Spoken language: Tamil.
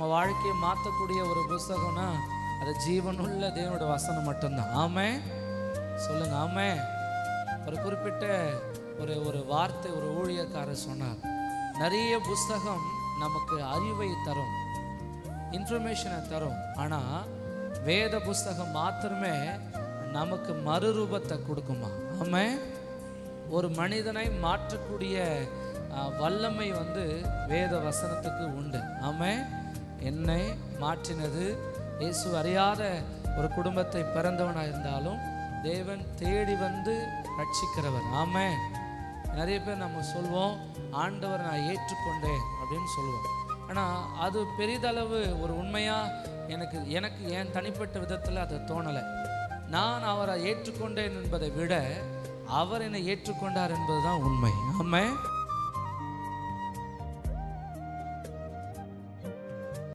நம்ம வாழ்க்கையை மாற்றக்கூடிய ஒரு புஸ்தகம்னா அது ஜீவனுள்ள தேவனோட வசனம் மட்டும்தான். ஆமே சொல்லுங்க. ஆமே. ஒரு குறிப்பிட்ட ஒரு வார்த்தை ஒரு ஊழியக்காரர் சொன்னார், நிறைய புஸ்தகம் நமக்கு அறிவை தரும், இன்ஃபர்மேஷனை தரும், ஆனால் வேத புஸ்தகம் மாத்திரமே நமக்கு மறுரூபத்தை கொடுக்குமா? ஆமே. ஒரு மனிதனை மாற்றக்கூடிய வல்லமை வேத வசனத்துக்கு உண்டு. ஆமே. என்னை மாற்றினது இயேசு அறியாத ஒரு குடும்பத்தை பிறந்தவனாக இருந்தாலும் தேவன் தேடி வந்து ரட்சிக்கிறவர். ஆமே. நிறைய பேர் நம்ம சொல்வோம், ஆண்டவர் நான் ஏற்றுக்கொண்டேன் அப்படின்னு சொல்லுவோம். ஆனால் அது பெரிதளவு ஒரு உண்மையாக எனக்கு என் தனிப்பட்ட விதத்தில் அது தோணலை. நான் அவரை ஏற்றுக்கொண்டேன் என்பதை விட அவர் என்னை ஏற்றுக்கொண்டார் என்பது தான் உண்மை. ஆமே.